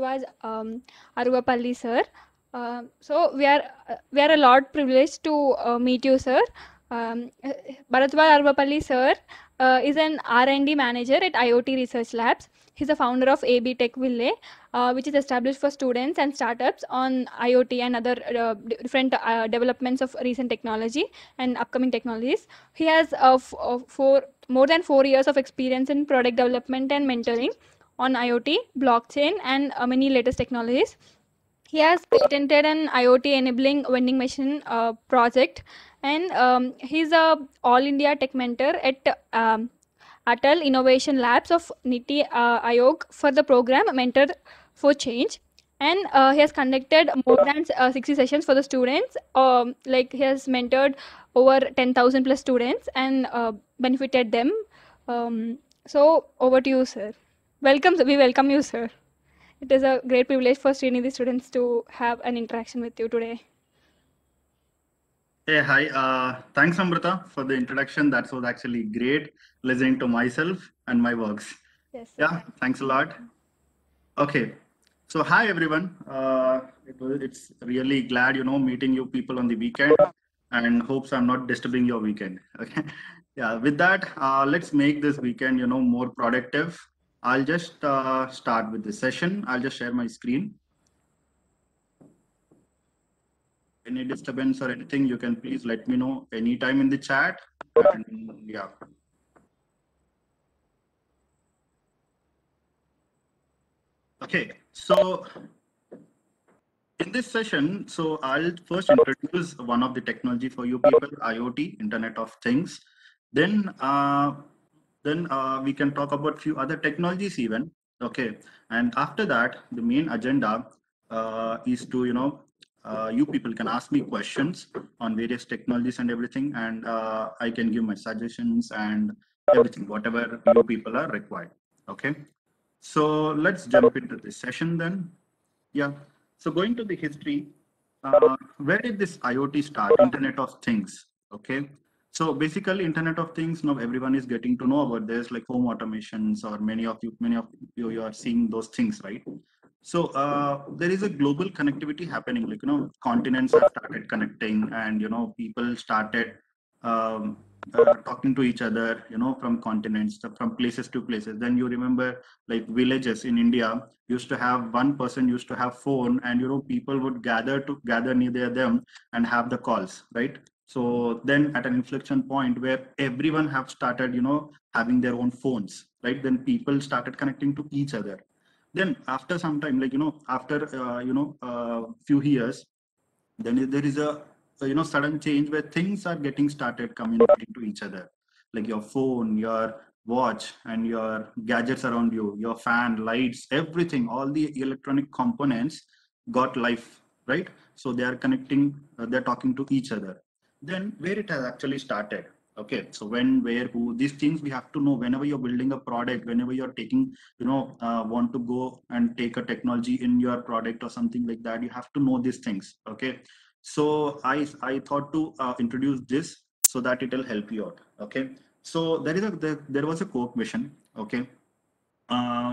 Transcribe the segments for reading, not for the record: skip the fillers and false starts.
Bharadwaj Arugapalli sir. So we are a lot privileged to meet you, sir. Bharadwaj Arugapalli sir is an R&D manager at IoT Research Labs. He's the founder of AB Tech Ville, which is established for students and startups on IoT and other different developments of recent technology and upcoming technologies. He has more than 4 years of experience in product development and mentoring on IoT, blockchain, and many latest technologies. He has patented an IoT enabling vending machine project, and he's a All India Tech Mentor at Atal Innovation Labs of Niti Aayog for the program Mentor for Change. And he has conducted more than 60 sessions for the students. Like he has mentored over 10,000 plus students and benefited them. So over to you, sir. We welcome you, sir. It is a great privilege for Srinidhi students to have an interaction with you today. Hey, hi. Thanks, Amrita, for the introduction. That was actually great listening to myself and my works. Yes, sir. Yeah, thanks a lot. Okay. So, hi, everyone. It's really glad, meeting you people on the weekend and hopes I'm not disturbing your weekend. Okay. Yeah, with that, let's make this weekend, more productive. I'll just start with the session. I'll just share my screen. Any disturbance or anything, you can please let me know anytime in the chat. And yeah. Okay, so in this session, so I'll first introduce one of the technology for you people, IoT, Internet of Things. Then we can talk about few other technologies even. Okay, and after that, the main agenda is to you people can ask me questions on various technologies and everything, and I can give my suggestions and everything, whatever you people are required. Okay, so let's jump into this session then. Yeah. So going to the history, where did this IoT start? Internet of Things. Okay. So basically, Internet of Things. Now everyone is getting to know about this, like home automations, or many of you, you are seeing those things, right? So there is a global connectivity happening. Like continents have started connecting, and people started um, talking to each other. From continents, from places to places. Then you remember, like villages in India used to have one person used to have phone, and people would gather near them and have the calls, right? So then at an inflection point where everyone have started having their own phones, right? Then people started connecting to each other. Then after some time, like after few years, then there is a sudden change where things are getting started communicating to each other, like your phone, your watch, and your gadgets around you, your fan, lights, everything, all the electronic components got life, right? So they are connecting, they're talking to each other. Then where it has actually started. Okay, so when, where, who, these things we have to know whenever you're building a product, whenever you're taking want to go and take a technology in your product or something like that, you have to know these things. Okay, so I thought to introduce this so that it will help you out. Okay, so there was a Coke mission. Okay,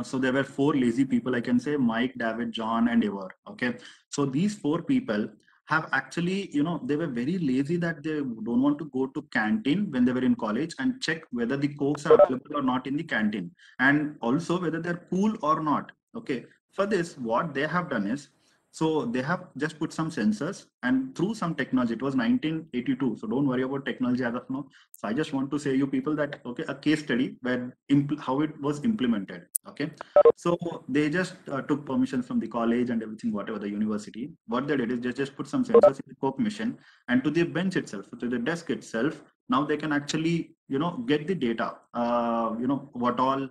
so there were four lazy people, I can say: Mike, David, John, and Ever. Okay, so these four people have actually, they were very lazy that they don't want to go to canteen when they were in college and check whether the cokes are available or not in the canteen, and also whether they're cool or not. Okay, for this, what they have done is, so they have just put some sensors, and through some technology, it was 1982. So don't worry about technology as of now. So I just want to say you people that, okay, a case study where how it was implemented. Okay, so they just took permission from the college and everything, whatever the university. What they did is they just put some sensors in the Coke machine, and to the bench itself, to the desk itself. Now they can actually, get the data. What all.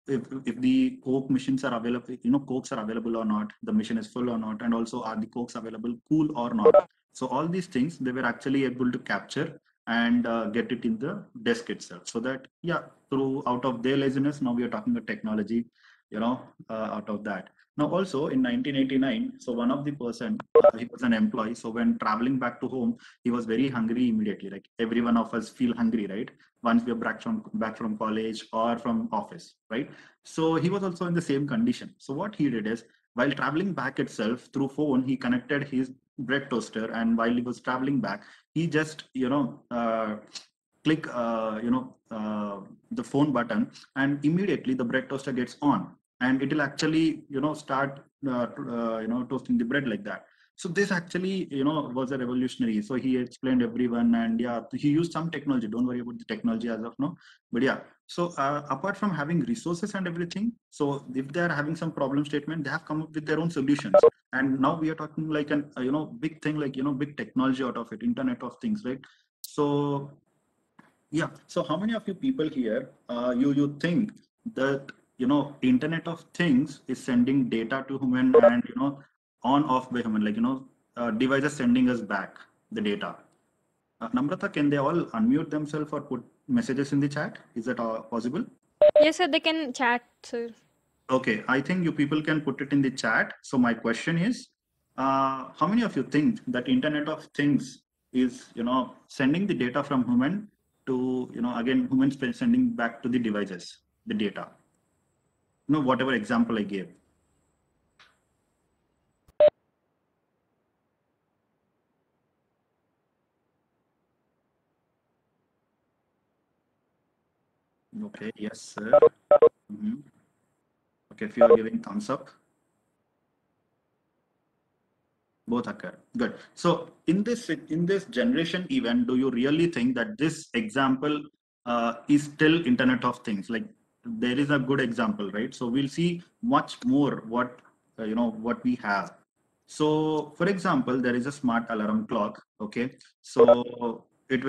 If the Coke machines are available, Cokes are available or not, the machine is full or not, and also are the Cokes available cool or not. So all these things they were actually able to capture and get it in the desk itself. So that, yeah, through out of their laziness, now we are talking about technology, out of that. Now, also in 1989, so one of the person, he was an employee. So when traveling back to home, he was very hungry immediately. Like every one of us feel hungry, right? Once we are back from college or from office, right? So he was also in the same condition. So what he did is, while traveling back itself through phone, he connected his bread toaster, and while he was traveling back, he just click the phone button, and immediately the bread toaster gets on, and it will actually start toasting the bread like that. So this actually was a revolutionary. So he explained everyone, and yeah, he used some technology. Don't worry about the technology as of now, but yeah. So apart from having resources and everything, so if they are having some problem statement, they have come up with their own solutions. And now we are talking like an big thing, like big technology out of it, internet of things, right? So yeah. So how many of you people here, you think that Internet of Things is sending data to human, and on off by human, like devices sending us back the data. Namrata, can they all unmute themselves or put messages in the chat? Is that possible? Yes, sir, they can chat, sir. Okay, I think you people can put it in the chat. So my question is, how many of you think that Internet of Things is, sending the data from human to, again, humans sending back to the devices, the data? Whatever example I gave. Okay, yes, sir. Mhm. Okay, if you are giving thumbs up, both occur. Good. So in this generation event, do you really think that this example is still Internet of Things? Like there is a good example, right? So we'll see much more what we have. So for example, there is a smart alarm clock. Okay, so it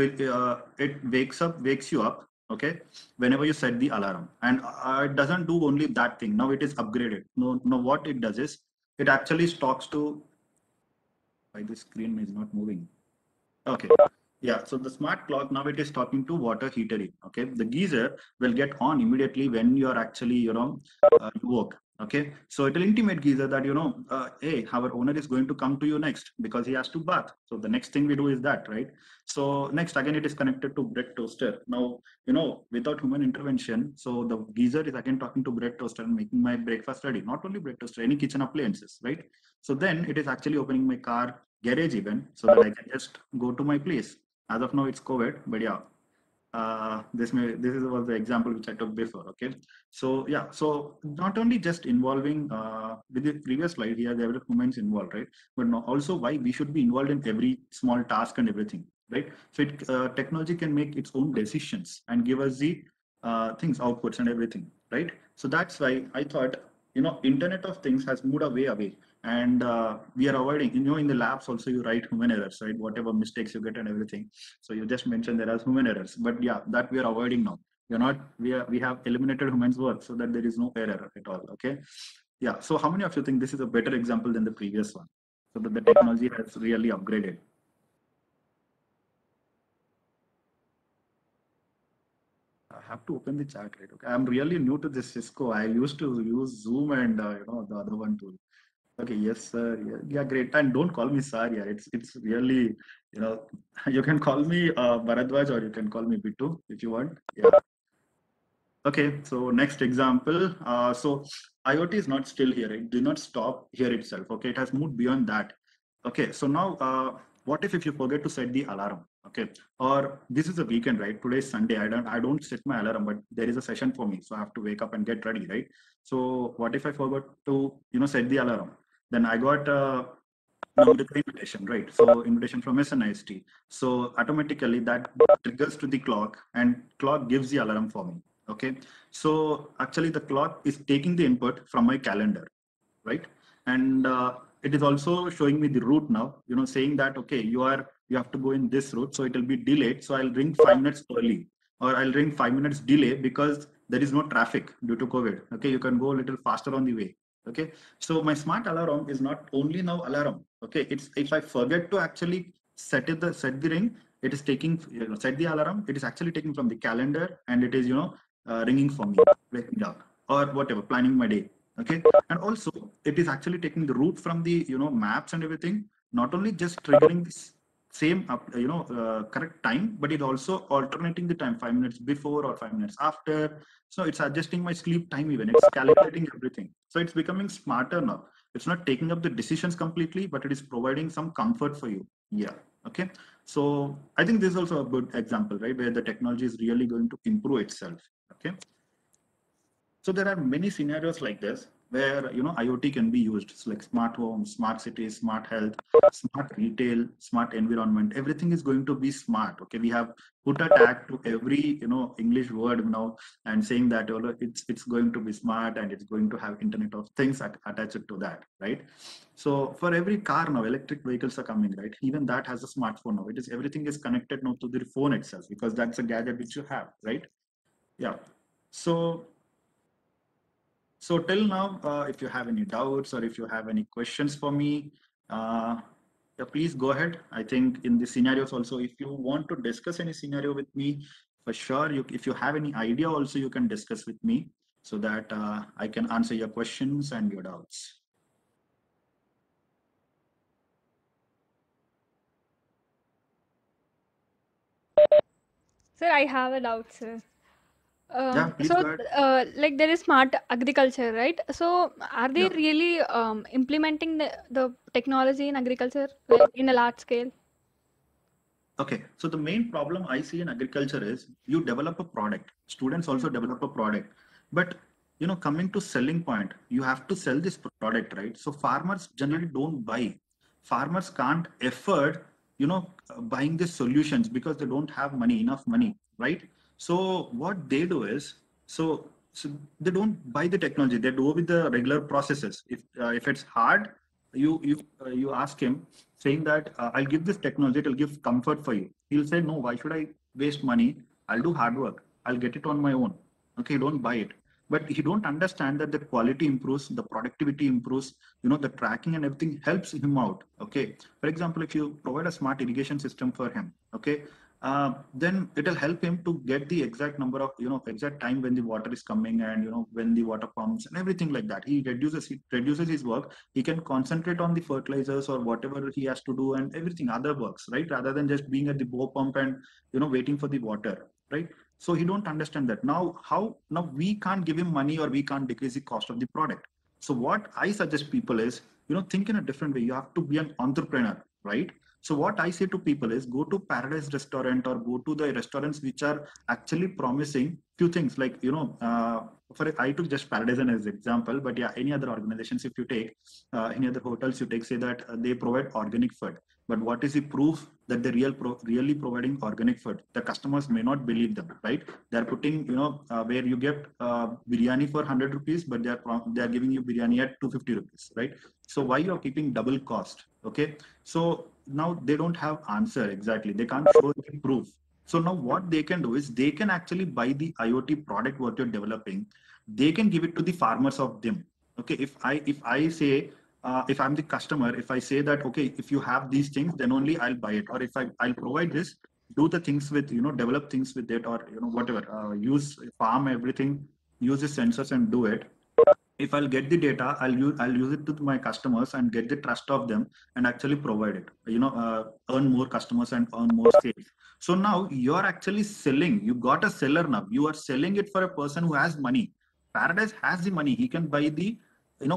wakes you up. Okay, whenever you set the alarm, and it doesn't do only that thing. Now it is upgraded. No, what it does is it actually talks to. Why the screen is not moving? Okay. Yeah, so the smart clock now it is talking to water heater. Okay, the geyser will get on immediately when you are actually you work. Okay, so it will intimate geyser that hey, our owner is going to come to you next because he has to bath. So the next thing we do is that, right? So next again it is connected to bread toaster. Now without human intervention, so the geyser is again talking to bread toaster and making my breakfast ready. Not only bread toaster, any kitchen appliances, right? So then it is actually opening my car garage even, so that I can just go to my place. As of now, it's COVID, but yeah, this was the example which I took before. Okay, so yeah, so not only just involving with the previous slide here, there were humans involved, right? But also why we should be involved in every small task and everything, right? So technology can make its own decisions and give us the things, outputs and everything, right? So that's why I thought Internet of Things has moved away, and we are avoiding. In the labs also you write human errors, right? Whatever mistakes you get and everything. So you just mentioned there are human errors, but yeah, that we are avoiding now. We have eliminated humans work so that there is no error at all. Okay, yeah. So how many of you think this is a better example than the previous one? So that the technology has really upgraded. I have to open the chat, right? Okay, I'm really new to this Cisco. I used to use Zoom and the other one too. Okay, yes, sir. Yeah, yeah, great. And don't call me sir. Yeah, it's really, you know, you can call me Bharadwaj, or you can call me Bittu if you want. Yeah. Okay, so next example. So IoT is not still here. It did not stop here itself. Okay, it has moved beyond that. Okay, so now what if you forget to set the alarm? Okay, or this is a weekend, right? Today is Sunday. I don't set my alarm, but there is a session for me, so I have to wake up and get ready, right? So what if I forgot to set the alarm? Then I got now the invitation, right? So invitation from SNIST. So automatically that triggers to the clock, and clock gives the alarm for me. Okay. So actually the clock is taking the input from my calendar, right? And it is also showing me the route now, saying that, okay, you have to go in this route. So it will be delayed. So I'll ring 5 minutes early, or I'll ring 5 minutes delay because there is no traffic due to COVID. Okay. You can go a little faster on the way. Okay. So my smart alarm is not only now alarm. Okay. It's if I forget to actually set the ring, it is taking, set the alarm. It is actually taking from the calendar, and it is, ringing for me, waking up or whatever, planning my day. Okay, and also it is actually taking the route from the maps and everything, not only just triggering this same correct time, but it also alternating the time 5 minutes before or 5 minutes after. So it's adjusting my sleep time, even it's calculating everything. So it's becoming smarter now. It's not taking up the decisions completely, but it is providing some comfort for you. Yeah. Okay, so I think this is also a good example, right, where the technology is really going to improve itself. Okay, so there are many scenarios like this where IoT can be used. It's like smart homes, smart cities, smart health, smart retail, smart environment. Everything is going to be smart. Okay, we have put a tag to every English word now and saying that it's going to be smart and it's going to have Internet of Things attached to that, right? So for every car now, electric vehicles are coming, right? Even that has a smartphone now. It is everything is connected now to the phone itself because that's a gadget which you have, right? Yeah. So so till now, if you have any doubts or if you have any questions for me, uh, yeah, please go ahead. I think in the scenarios also, if you want to discuss any scenario with me, for sure, if you have any idea also, you can discuss with me so that I can answer your questions and your doubts. Sir, I have a doubt, sir. Yeah, please So, go ahead. like there is smart agriculture, right? So, are they Yeah. really implementing the technology in agriculture, like in a large scale? Okay, so the main problem I see in agriculture is you develop a product. Students Hmm. also develop a product, but coming to selling point, you have to sell this product, right? So farmers generally don't buy. Farmers can't afford, buying the solutions because they don't have enough money, right? So what they do is, so they don't buy the technology. They do with the regular processes. If it's hard, you ask him saying that I'll give this technology, it'll give comfort for you. He'll say, no, why should I waste money? I'll do hard work. I'll get it on my own. Okay, don't buy it. But he don't understand that the quality improves, the productivity improves, the tracking and everything helps him out. Okay. For example, if you provide a smart irrigation system for him, okay, then it'll help him to get the exact number of, exact time when the water is coming and, when the water pumps and everything like that. He reduces his work. He can concentrate on the fertilizers or whatever he has to do and everything other works, right? Rather than just being at the bow pump and waiting for the water, right? So he don't understand that. Now we can't give him money or we can't decrease the cost of the product. So what I suggest people is, think in a different way. You have to be an entrepreneur, right? So what I say to people is go to Paradise Restaurant or go to the restaurants which are actually promising few things like, for I took just Paradise as example, but yeah, any other organizations, if you take any other hotels, you take, say that they provide organic food. But what is the proof that they really providing organic food? The customers may not believe them, right? They're putting, where you get biryani for 100 rupees, but they're giving you biryani at 250 rupees, right? So why you're keeping double cost? Okay, so now they don't have answer exactly. They can't show the proof. So now what they can do is they can actually buy the IoT product what you're developing. They can give it to the farmers of them. Okay, if I say if I'm the customer, if I say that okay, if you have these things, then only I'll buy it, or if I'll provide this, do the things with develop things with it, or whatever, use farm everything, use the sensors and do it. If I'll get the data, I'll use it to my customers and get the trust of them and actually provide it. Earn more customers and earn more sales. So now you're actually selling. You got a seller now. You are selling it for a person who has money. Paradise has the money. He can buy the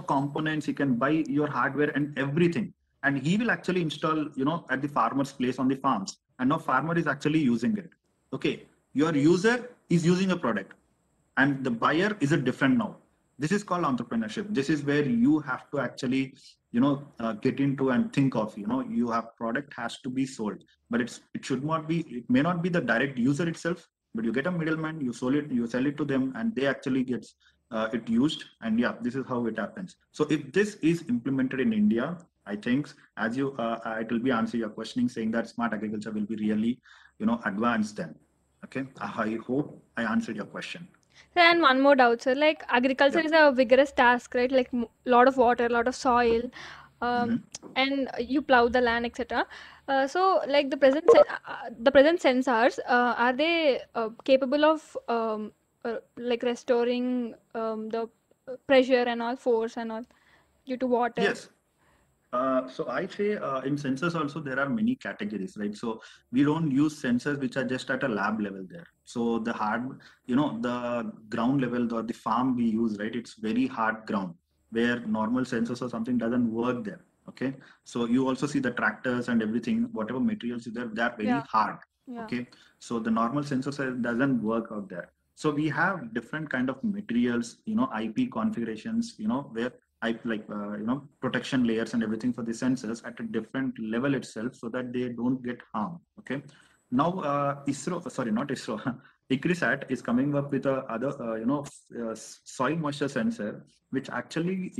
components. He can buy your hardware and everything, and he will actually install at the farmer's place on the farms. And now farmer is actually using it. Okay, your user is using a product and the buyer is a different now. This is called entrepreneurship. This is where you have to actually get into and think of, you have product has to be sold, but it should not be, it may not be the direct user itself, but you get a middleman, you sell it to them, and they actually gets it used. And yeah, this is how it happens. So if this is implemented in India, I think, as you it will be answer your questioning saying that smart agriculture will be really advanced then. Okay, I hope I answered your question. Sir, and one more doubt, sir. Like agriculture Yeah. is a vigorous task, right? Like lot of water, lot of soil, um, Mhm. and you plow the land, etc. So, like the present sensors, are they capable of like restoring the pressure and all, force and all, due to water? Yes. So I say in sensors also there are many categories, right? So we don't use sensors which are just at a lab level there. So the hard, the ground level or the farm we use, right? It's very hard ground where normal sensors or something doesn't work there. Okay. So you also see the tractors and everything, whatever materials is there, they are very Yeah, hard. yeah, Okay. So the normal sensors doesn't work out there. So we have different kind of materials, IP configurations, where I like protection layers and everything for the sensors at a different level itself so that they don't get harmed. Okay. Now ISRO, sorry, not ISRO, ICRISAT is coming up with a other soil moisture sensor, which actually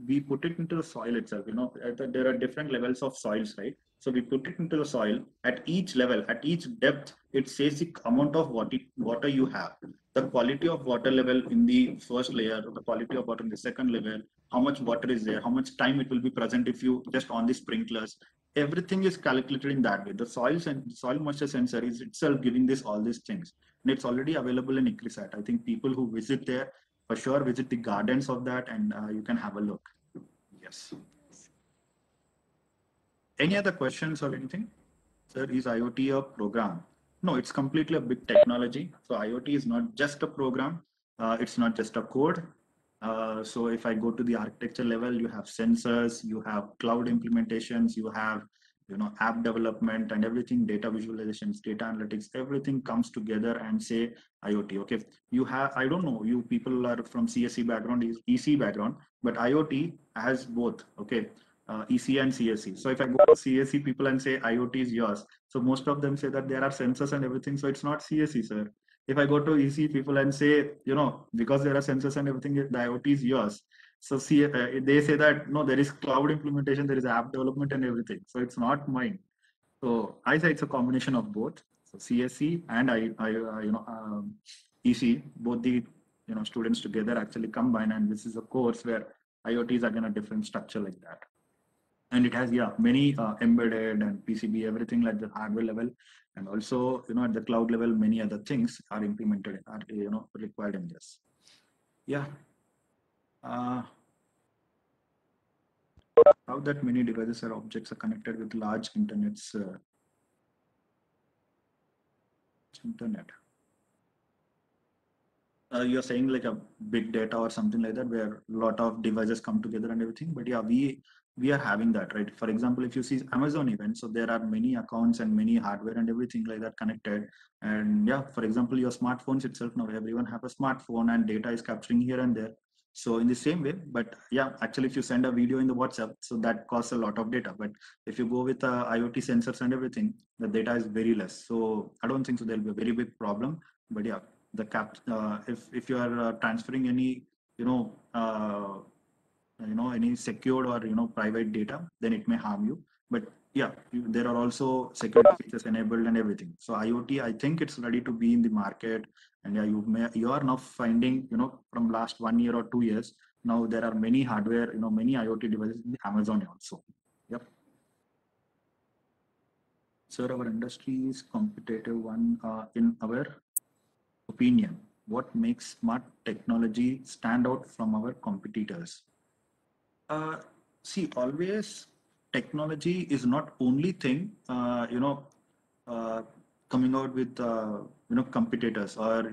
we put it into the soil itself. There are different levels of soils, right? So we put it into the soil at each level, at each depth. It says the amount of water you have, the quality of water level in the first layer, the quality of water in the second level, how much water is there, how much time it will be present if you just on the sprinklers. Everything is calculated in that way. The soil moisture sensor is itself giving this all these things, and it's already available in ICRISAT. I think people who visit there for sure visit the gardens of that, and you can have a look. Yes. Any other questions or anything? Sir, is IoT a program? No, it's completely a big technology. So IoT is not just a program. It's not just a code. So if I go to the architecture level, you have sensors, you have cloud implementations, you have app development and everything, data visualizations, data analytics, everything comes together and say IoT. Okay, you have, I don't know, you people are from CSE background, EC background, but IoT has both. Okay, EC and CSE. So if I go to CSE people and say IoT is yours, so most of them say that there are sensors and everything, so it's not CSE, sir. If I go to EC people and say, because there are sensors and everything, the IoT is yours. So they say that no, there is cloud implementation, there is app development and everything. So it's not mine. So I say it's a combination of both. So CSE and EC, both the students together actually combine, and this is a course where IoT is again a different structure like that. And it has many embedded and PCB, everything like the hardware level, and also at the cloud level, many other things are implemented, are required in this. Yeah. How that many devices or objects are connected with large internet. You're saying like a big data or something like that, where a lot of devices come together and everything. But yeah, we are having that, right? For example, if you see Amazon event, so there are many accounts and many hardware and everything like that connected. And yeah, for example, your smartphones itself, now everyone have a smartphone and data is capturing here and there. So in the same way, but yeah, actually, if you send a video in the WhatsApp, so that costs a lot of data. But if you go with IoT sensors and everything, the data is very less. So I don't think so there'll be a very big problem. But yeah, if you are transferring any you know uh, any secured or private data, then it may harm you. But yeah, there are also security features enabled and everything. So IoT, I think it's ready to be in the market. And yeah, you are now finding from last 1 year or 2 years, now there are many hardware, many IoT devices in Amazon also. Yep. Sir, our industry is competitive one. In our opinion, what makes smart technology stand out from our competitors? Uh, See, always technology is not only thing, uh, coming out with, competitors, or,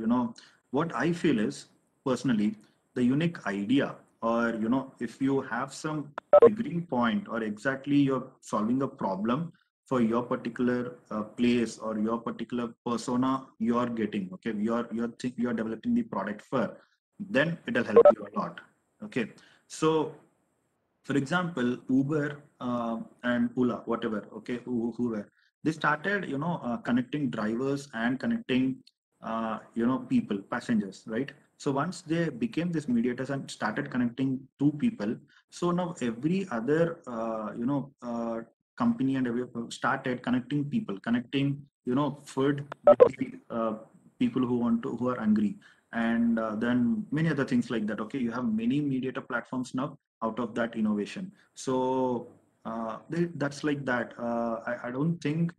what I feel is personally the unique idea, or, if you have some agreeing point, or exactly you're solving a problem for your particular place or your particular persona you're getting, okay, you're developing the product for, then it'll help you a lot. Okay. So for example, Uber and Ola, whatever, okay, whoever, they started, connecting drivers and connecting, people, passengers, right? So once they became this mediators and started connecting two people, so now every other, company and every started connecting people, connecting, food with the people who are hungry, and then many other things like that. Okay, you have many mediator platforms now out of that innovation. So that's like that. I don't think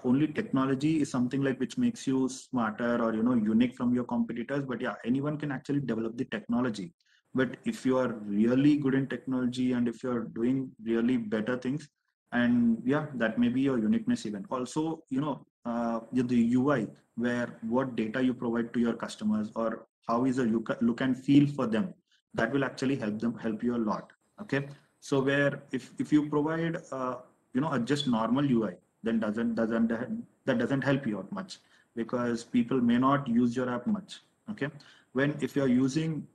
only technology is something like which makes you smarter or unique from your competitors, but yeah, anyone can actually develop the technology. But if you are really good in technology and if you're doing really better things, and yeah, that may be your uniqueness even. Also, the UI, where what data you provide to your customers or how is a look and feel for them, that will actually help you a lot. Okay, so where if you provide a just normal UI, then that doesn't help you out much, because people may not use your app much. Okay, when if you're using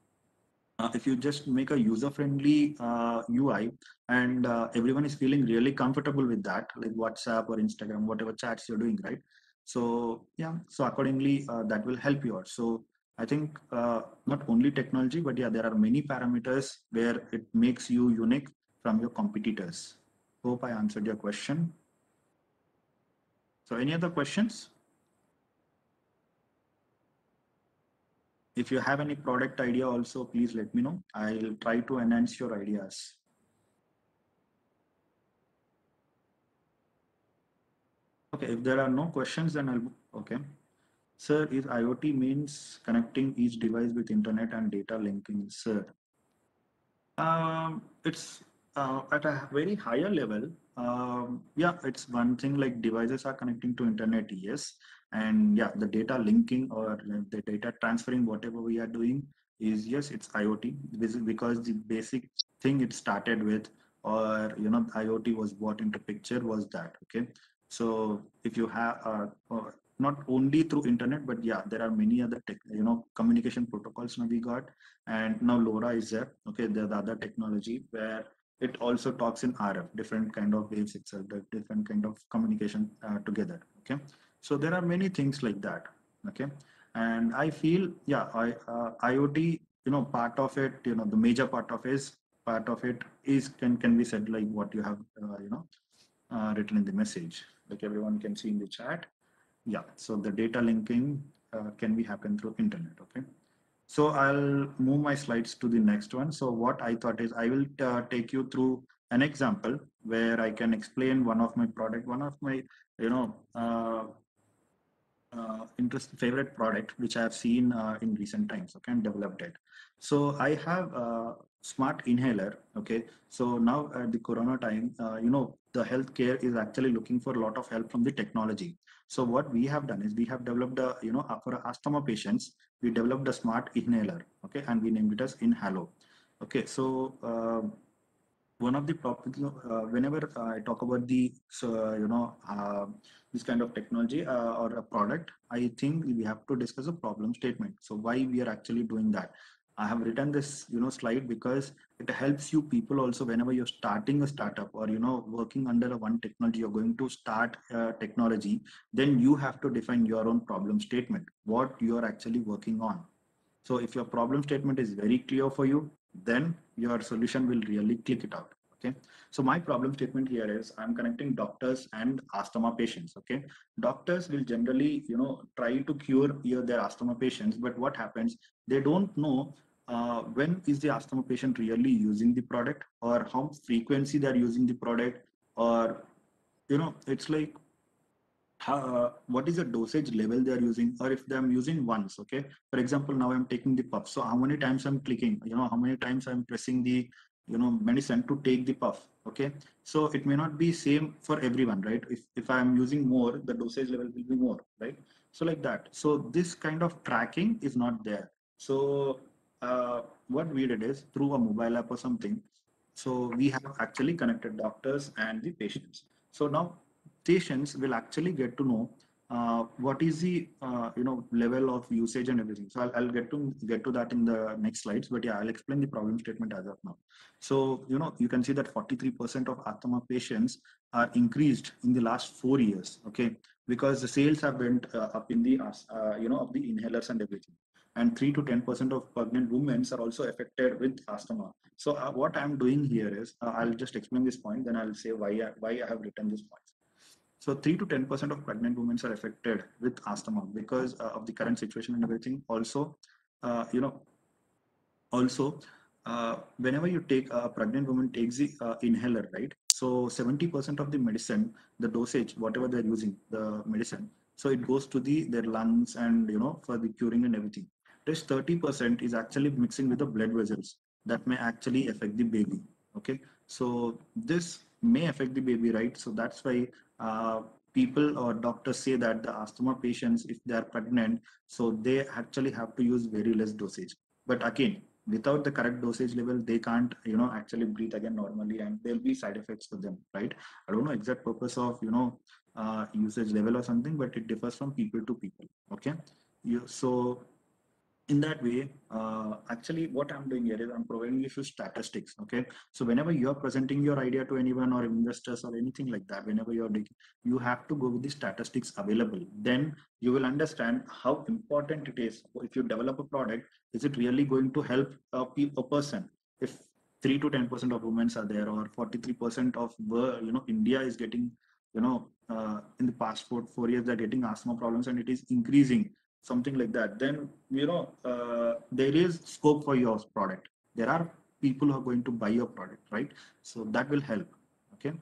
if you just make a user-friendly UI, and everyone is feeling really comfortable with that, like WhatsApp or Instagram, whatever chats you're doing, right? So yeah, so accordingly, that will help you out. So I think not only technology, but yeah, there are many parameters where it makes you unique from your competitors. Hope I answered your question. So any other questions? If you have any product idea also, please let me know. I'll try to enhance your ideas. Okay, if there are no questions, then I'll, okay. Sir, is IoT means connecting each device with internet and data linking, sir? It's at a very higher level. Yeah, it's one thing, like devices are connecting to internet, yes. And yeah, the data linking or the data transferring, whatever we are doing is, yes, it's IoT. This is because the basic thing it started with, or, IoT was brought into picture was that, okay? So if you have, not only through internet, but yeah, there are many other communication protocols now we got, and now LoRa is there. Okay, there's the other technology where it also talks in RF, different kind of waves itself, the different kind of communication together. Okay, so there are many things like that. Okay, and I feel, yeah, IoT, part of it, the major part of it is can be said like what you have written in the message, like everyone can see in the chat. Yeah, so the data linking can be happen through internet. Okay, so I'll move my slides to the next one. So what I thought is I will take you through an example where I can explain one of my product, one of my, you know, favorite product, which I have seen in recent times, okay, and developed it. So I have a smart inhaler. Okay, so now at the Corona time, the healthcare is actually looking for a lot of help from the technology. So what we have done is we have developed a, for asthma patients, we developed a smart inhaler. Okay, and we named it as Inhalo. Okay, so one of the whenever I talk about the this kind of technology or a product, I think we have to discuss a problem statement. So why we are actually doing that? I have written this slide because it helps you people also whenever you're starting a startup or working under a one technology, you're going to start technology, then you have to define your own problem statement, what you are actually working on. So if your problem statement is very clear for you, then your solution will really click it out. Okay. So my problem statement here is I'm connecting doctors and asthma patients. Okay. Doctors will generally, try to cure their asthma patients, but what happens? They don't know when is the asthma patient really using the product, or how frequency they're using the product, or it's like what is the dosage level they are using, or if I'm using once. Okay, for example, now I'm taking the puff, so how many times I'm clicking, how many times I'm pressing the medicine to take the puff. Okay, so it may not be same for everyone, right? If I'm using more, the dosage level will be more, right? So like that, so this kind of tracking is not there. So what we did is through a mobile app or something, so we have actually connected doctors and the patients. So now patients will actually get to know what is the level of usage and everything. So I'll get to that in the next slides, but yeah, I'll explain the problem statement as of now. So you can see that 43% of asthma patients are increased in the last 4 years. Okay, because the sales have went up in the of the inhalers and everything, and 3 to 10% of pregnant women are also affected with asthma. So what I'm doing here is I'll just explain this point, then I'll say why I have written this point. So 3 to 10% of pregnant women are affected with asthma because of the current situation and everything. Also, uh, you know, also, whenever you take a pregnant woman takes the inhaler, right? So 70% of the medicine, the dosage, whatever they're using, the medicine, so it goes to their lungs and for the curing and everything. This 30% is actually mixing with the blood vessels. that may actually affect the baby. Okay, so this may affect the baby, right? So that's why people or doctors say that the asthma patients, if they are pregnant, so they actually have to use very less dosage. But again, without the correct dosage level, they can't, actually breathe again normally, and there'll be side effects for them, right? I don't know exact purpose of, usage level or something, but it differs from people to people. Okay, so in that way, actually what I'm doing here is I'm providing you few statistics. Okay, so whenever you're presenting your idea to anyone or investors or anything like that, whenever you have to go with the statistics available. Then you will understand how important it is. If you develop a product, is it really going to help a person? If 3 to 10% of women are there, or 43% of India is getting, in the past 4 years they're getting asthma problems, and it is increasing, something like that, then there is scope for your product. There are people who are going to buy your product, right? So that will help. Okay,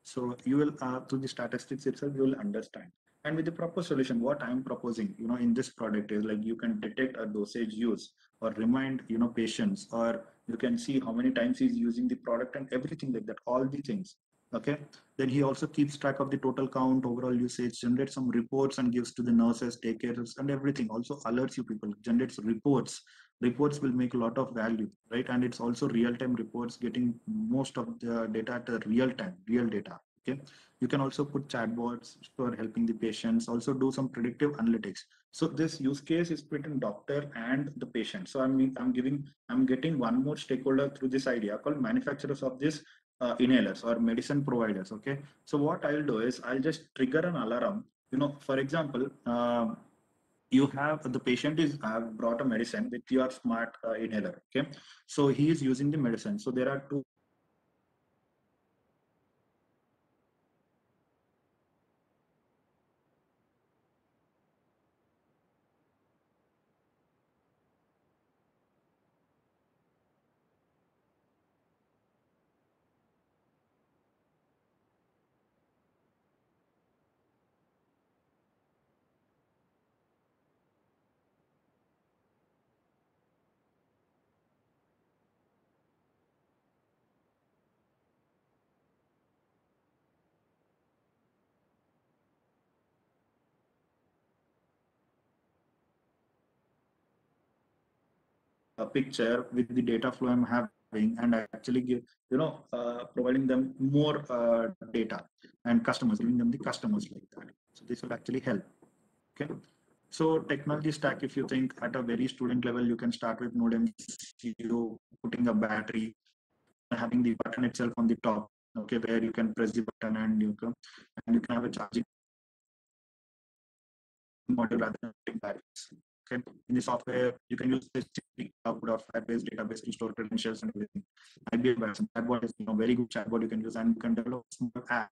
so you will, through the statistics itself, you will understand. And with the proper solution, what I'm proposing, in this product is like you can detect a dosage use, or remind, patients, or you can see how many times he's using the product and everything like that, all the things. Okay, then he also keeps track of the total count, overall usage, generates some reports and gives to the nurses, take cares, and everything. Also alerts you people, generates reports. Reports will make a lot of value, right? And it's also real-time reports, getting most of the data at a real time, real data. Okay, you can also put chatbots for helping the patients. Also do some predictive analytics. So this use case is between doctor and the patient. So I'm getting one more stakeholder through this idea, called manufacturers of this inhalers or medicine providers. Okay, so what I'll do is I'll just trigger an alarm. For example, you have the patient is have brought a medicine with your smart inhaler. Okay, so he is using the medicine. So there are two picture with the data flow I'm having, and actually give, providing them more data, and customers, giving them the customers like that. So this will actually help. Okay, so technology stack, if you think at a very student level, you can start with NodeMCU, putting a battery, having the button itself on the top. Okay, where you can press the button, and you can have a charging model rather than putting batteries. Okay, in the software, you can use this output of Firebase database to store credentials and everything. IBM Watson chatbot is, very good chatbot you can use, and you can develop a small app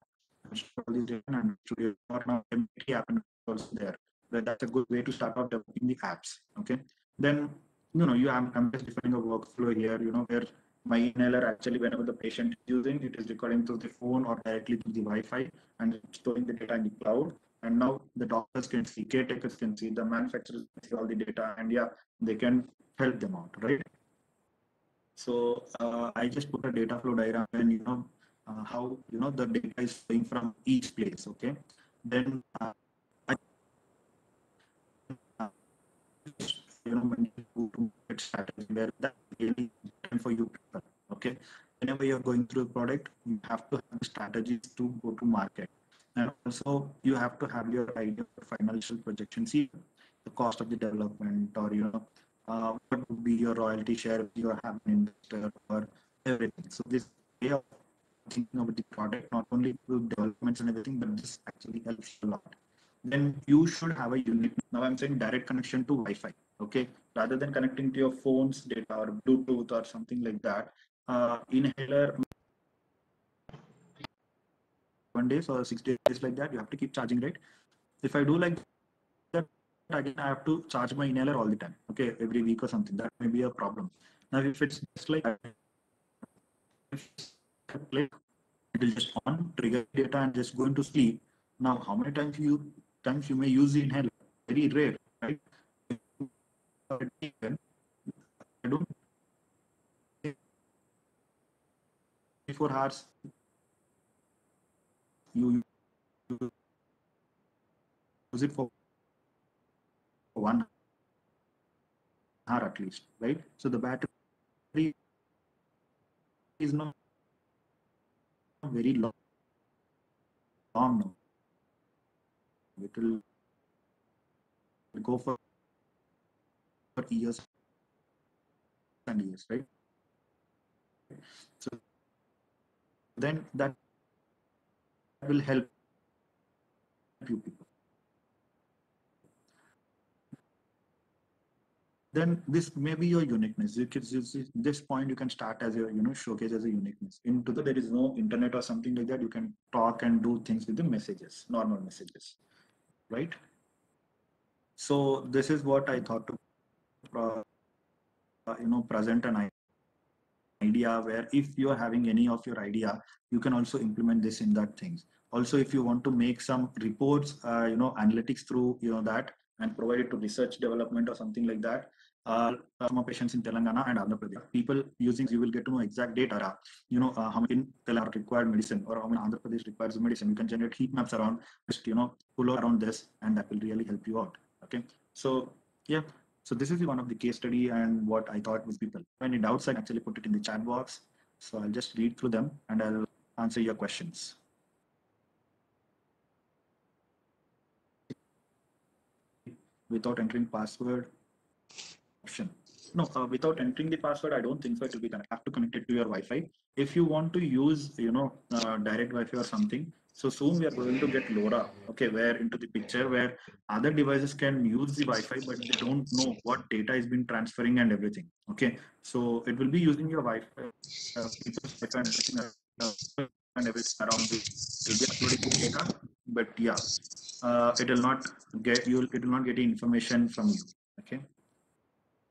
and store all these data, and studio or now MT app and also there. But that's a good way to start off developing the apps. Okay, then I'm just defining a workflow here. Where my inhaler actually, whenever the patient is using it, is recording through the phone or directly through the Wi-Fi, and storing the data in the cloud. And now the doctors can see, caretakers can see, the manufacturers can see all the data, and yeah, they can help them out, right? So I just put a data flow diagram, and how the data is flowing from each place. Okay, then I, uh, when you go to market strategy, where that really important for you people. Okay, whenever you're going through a product, you have to have strategies to go to market, and also you have to have your idea of financial projection. See the cost of the development, or what would be your royalty share if you have an investor, or everything. So this way of thinking about the product, not only through developments and everything, but this actually helps a lot. Then you should have a unique, now I'm saying direct connection to Wi-Fi. Okay, rather than connecting to your phone's data or Bluetooth or something like that. Inhaler 1 days or 6 days like that, you have to keep charging, right? If I do like that, again I have to charge my inhaler all the time. Okay, every week or something, that may be a problem. Now if it's just like click, it will just on, trigger data, and just go into sleep. Now how many times you may use the inhaler? Very rare, right? I don't 24 hours, you use it for 1 hour at least, right? So the battery is not very long now. It will go for years and years, right? So then that will help you people. Then this may be your uniqueness. You can use this point, you can start as your, showcase as a uniqueness. Into there is no internet or something like that. You can talk and do things with the messages, normal messages, right? So this is what I thought to, present an idea where if you are having any of your idea, you can also implement this in that things. Also, if you want to make some reports, analytics through, that and provide it to research development or something like that. Some patients in Telangana and Andhra Pradesh, people using, you will get to know exact data, how many in Telangana required medicine or how many Andhra Pradesh requires medicine. You can generate heat maps around, just, pull around this, and that will really help you out. Okay. So yeah, so this is one of the case study and what I thought with people. Any doubts, I can actually put it in the chat box. So I'll just read through them and I'll answer your questions. Without entering password option. No, without entering the password, I don't think so. It will be connected. Have to connect it to your Wi-Fi. If you want to use, direct Wi-Fi or something, so soon we are going to get LoRa. Okay, where into the picture where other devices can use the Wi-Fi, but they don't know what data is been transferring and everything. Okay, so it will be using your Wi-Fi, people's Wi-Fi and everything around you. It will be uploading the data, but yeah, it will not get you. It will not get information from you. Okay.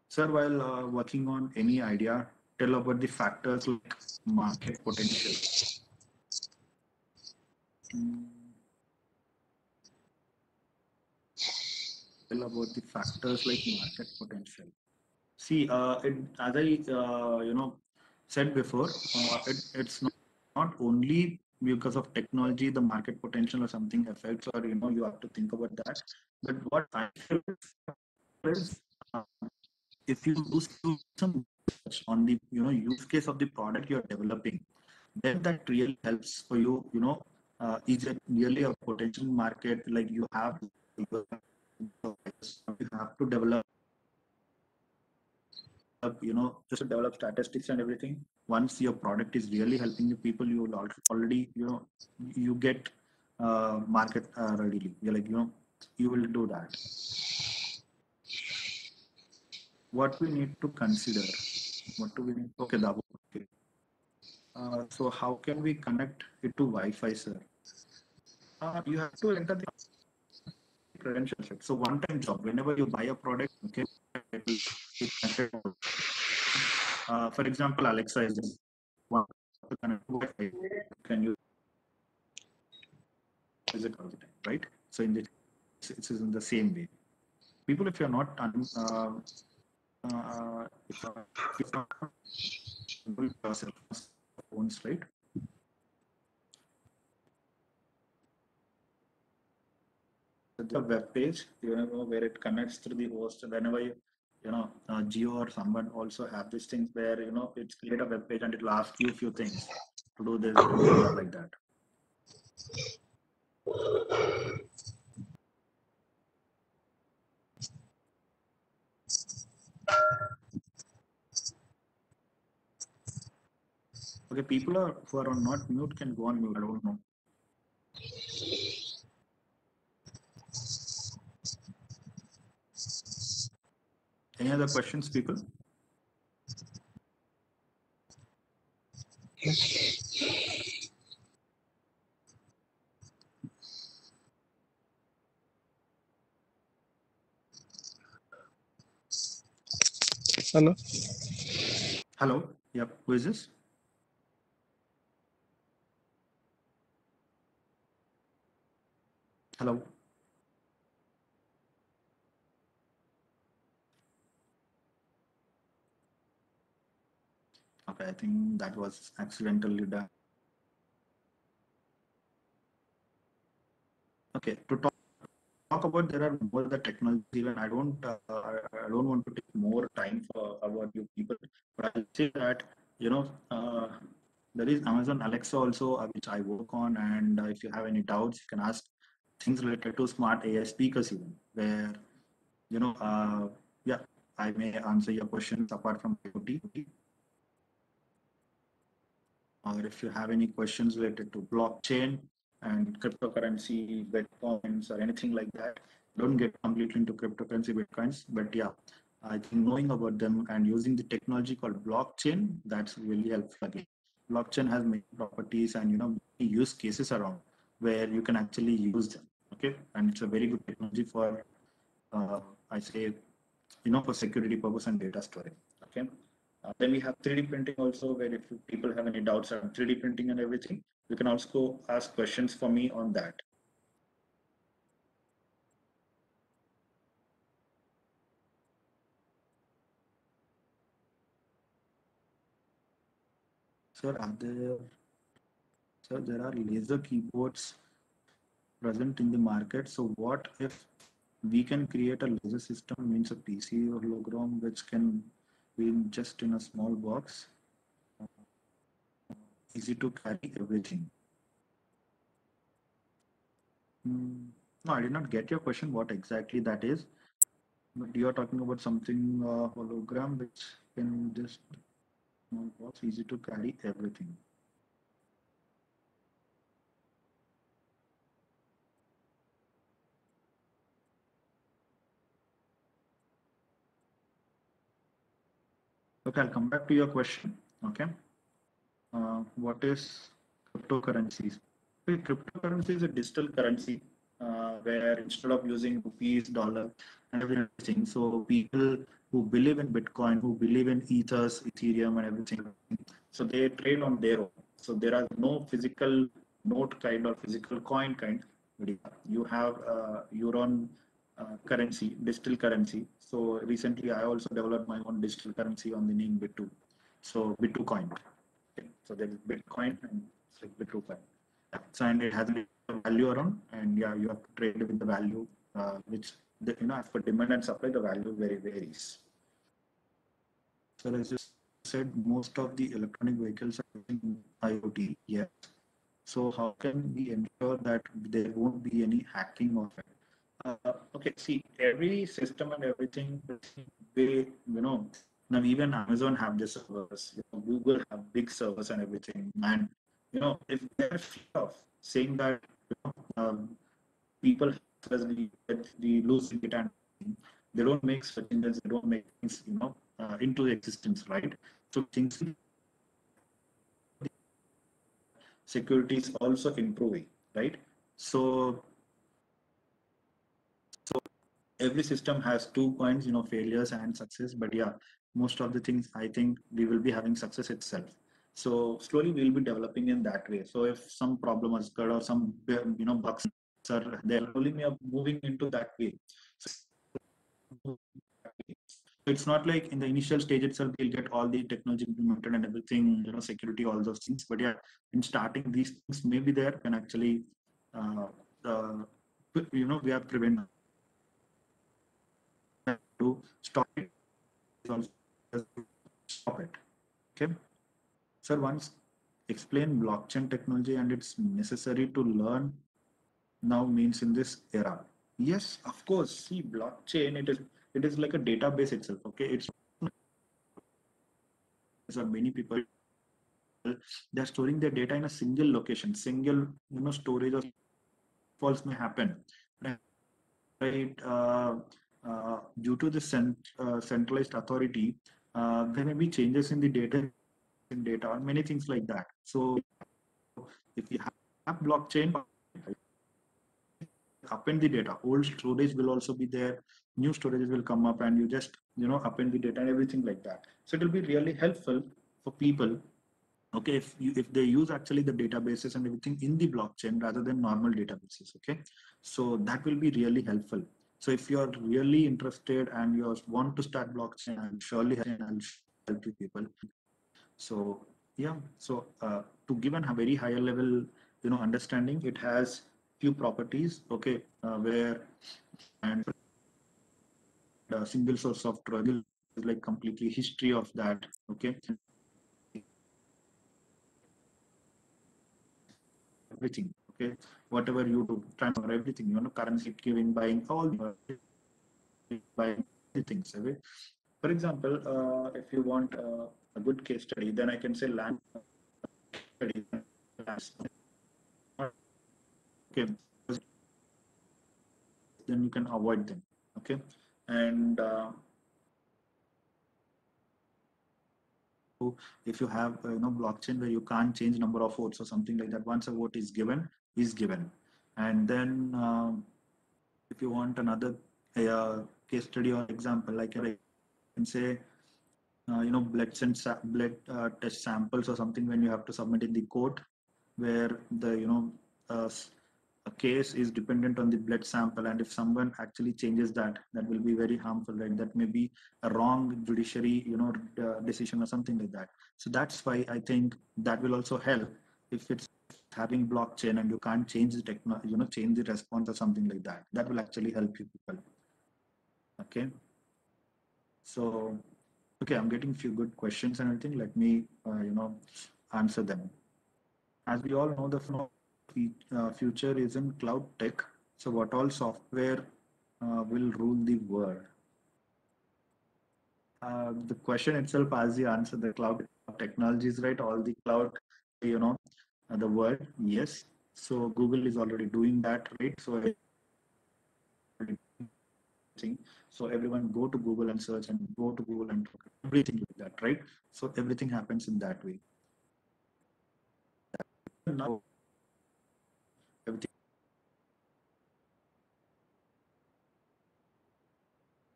Sir, while working on any idea, tell about the factors like market potential. Mm, Tell about the factors like market potential. See, as I said before, it's not only because of technology, the market potential or something affects, or you have to think about that. But what I feel is, if you do some research on the use case of the product you're developing, then that really helps for you. Is it really a potential market? Like you have to develop, just to develop statistics and everything. Once your product is really helping the people, you will already, you get market readily. You're like, you will do that. What we need to consider? What do we need? Okay, okay. So how can we connect it to Wi-Fi, sir? You have to enter the credentials. So one-time job. Whenever you buy a product, okay, it will be connected. For example, Alexa is just one to connect to Wi-Fi. Can you use it all the time, right? So in this, it's in the same way. People, if you're not if you're not yourself phones, right? The web page, where it connects through the host. Whenever Geo or someone also have these things where it's create a web page and it'll ask you a few things to do this, do that, like that. Okay, people who are on not mute can go on mute. I don't know. Any other questions, people? Hello. Hello. Yep. Who is this? Hello. Okay. I think that was accidentally done. Okay, to talk about, there are more the technology, even I don't want to take more time for about you people, but I'll say that, you know, there is Amazon Alexa also, which I work on, and if you have any doubts, you can ask things related to smart AI speakers even, where, you know, yeah, I may answer your questions apart from IoT. Or if you have any questions related to blockchain and cryptocurrency, bitcoins, or anything like that, don't get completely into cryptocurrency, bitcoins. But yeah, I think knowing about them and using the technology called blockchain, that's really helpful again. Blockchain has many properties and, you know, many use cases around where you can actually use them. Okay, and it's a very good technology for, uh, I say, you know, for security purpose and data storage. Okay. Then we have 3D printing also, where if people have any doubts on 3D printing and everything, you can also ask questions for me on that. Sir, there are laser keyboards present in the market. So what if we can create a laser system, means a PC or hologram, which can be just in a small box, easy to carry everything. No, I did not get your question, what exactly that is. But you are talking about something hologram which can just small box, easy to carry everything. Okay, I'll come back to your question. Okay, what is cryptocurrencies? Okay, cryptocurrency is a digital currency where instead of using rupees, dollar, and everything, so people who believe in Bitcoin, who believe in Ethers, Ethereum, and everything, so they trade on their own. So there are no physical note kind or physical coin kind. You have your own currency, digital currency. So recently, I also developed my own digital currency on the name Bitu. So Bitu coin. Okay. So there is Bitcoin and it's like Bitu coin. Yeah. So and it has a value around, and yeah, you have to trade with the value, which you know, as per demand and supply, the value varies. So as you said, most of the electronic vehicles are using IoT. Yes. So how can we ensure that there won't be any hacking of it? Okay, see, every system and everything, they, you know, now even Amazon have their servers, you know, Google have big servers and everything. And, you know, if they're fear of saying that, you know, people the losing data, and everything, they don't make search engines, they don't make things, you know, into existence, right? So things, security is also improving, right? So every system has two points, you know, failures and success. But yeah, most of the things, I think we will be having success itself. So slowly we'll be developing in that way. So if some problem has occurred or some, you know, bugs are there, slowly we are moving into that way. So it's not like in the initial stage itself we'll get all the technology implemented and everything, you know, security, all those things. But yeah, in starting, these things may be there, can actually uh, uh, you know, we have prevented to stop it. Also stop it. Okay. Sir, once explain blockchain technology and it's necessary to learn now, means in this era. Yes, of course. See, blockchain, it is like a database itself. Okay. It's there are many people, they're storing their data in a single location, single, you know, storage or falls may happen. Right. Due to the centralized authority, there may be changes in the data or many things like that. So if you have blockchain, append the data, old storage will also be there, new storages will come up, and you just, you know, append the data and everything like that. So it will be really helpful for people. Okay, if they use actually the databases and everything in the blockchain rather than normal databases. Okay, so that will be really helpful. So if you're really interested and you want to start blockchain, I'll surely help you people. So yeah, so to give a very higher level, understanding, it has few properties, okay, where and single source of truth is like completely history of that, okay, everything, okay, whatever you do, transfer everything, currency giving, buying, all buying the things, okay. For example, if you want a good case study, then I can say land study. Okay, then you can avoid them. Okay, and if you have blockchain where you can't change number of votes or something like that, once a vote is given, and then if you want another case study or example, like I can say blood test samples or something when you have to submit in the court where the uh, a case is dependent on the blood sample, and if someone actually changes that, that will be very harmful, right? That may be a wrong judiciary decision or something like that. So that's why I think that will also help if it's having blockchain and you can't change the technology, change the response or something like that. That will actually help you people. Okay, so okay, I'm getting few good questions and everything. Let me answer them. As we all know, the future is in cloud tech. So, what all software will rule the world? The question itself has the answer. The cloud technologies, right? All the cloud, you know, the world. Yes. So, Google is already doing that, right? So everyone go to Google and search and go to Google and everything like that, right? So everything happens in that way. Now everything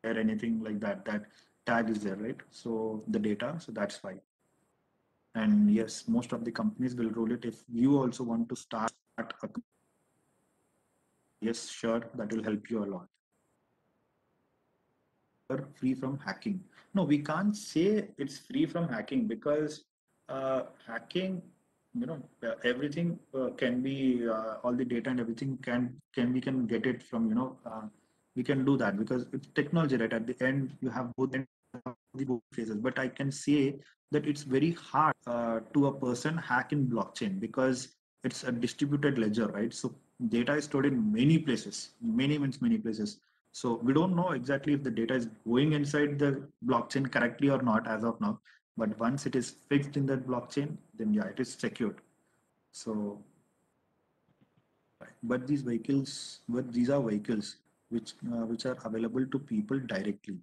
or anything like that, that tag is there, right? So the data, so that's why. And yes, most of the companies will rule it. If you also want to start a, yes, sure, that will help you a lot. Free from hacking. No, we can't say it's free from hacking because hacking, everything can be all the data and everything can we can get it from we can do that because it's technology, right? At the end, you have both phases. But I can say that it's very hard to a person hack in blockchain because it's a distributed ledger, right? So data is stored in many places, many means many places. So we don't know exactly if the data is going inside the blockchain correctly or not as of now. But once it is fixed in that blockchain, then yeah, it is secured. So, but these are vehicles which are available to people directly.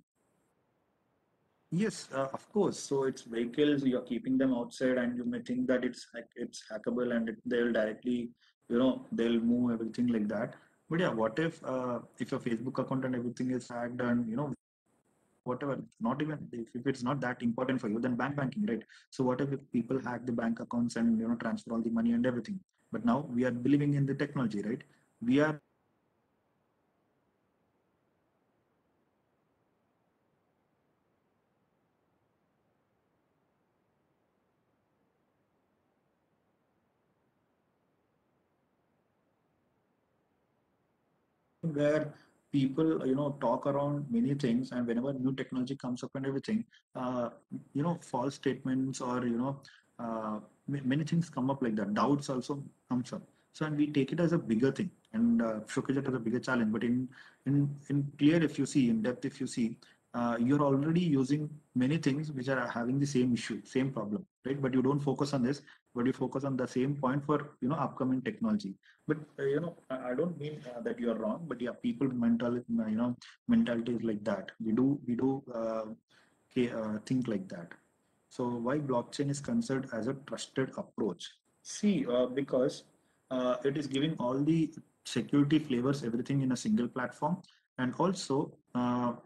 Yes, of course. So it's vehicles. You're keeping them outside, and you may think that it's hackable, and they'll directly, they'll move everything like that. But yeah, what if your Facebook account and everything is hacked, and whatever, not even if it's not that important for you, then banking, right? So what if people hack the bank accounts and transfer all the money and everything? But now we are believing in the technology, right? We are where people talk around many things, and whenever new technology comes up and everything, uh, false statements or many things come up like that, doubts also comes up. So and we take it as a bigger thing and showcase it as a bigger challenge. But in clear, if you see in depth, if you see, you're already using many things which are having the same issue, same problem, right? But you don't focus on this, but you focus on the same point for upcoming technology. But I don't mean that you are wrong, but yeah, people mentality is like that. We do think like that. So why blockchain is considered as a trusted approach? See, because it is giving all the security flavors, everything in a single platform, and also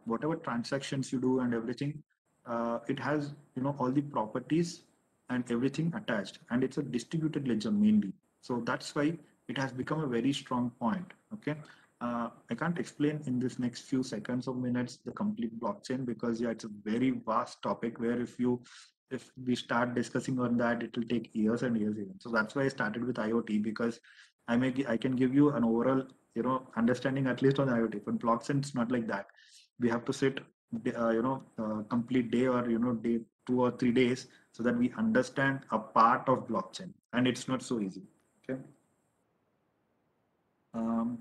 whatever transactions you do and everything, it has all the properties and everything attached, and it's a distributed ledger mainly. So that's why it has become a very strong point. Okay, I can't explain in this next few seconds or minutes the complete blockchain because yeah, it's a very vast topic where if you if we start discussing on that, it will take years and years even. So that's why I started with IoT, because I can give you an overall, understanding at least on IoT. But blockchain, it's not like that. We have to sit, complete day, or day 2 or 3 days, so that we understand a part of blockchain, and it's not so easy. Okay.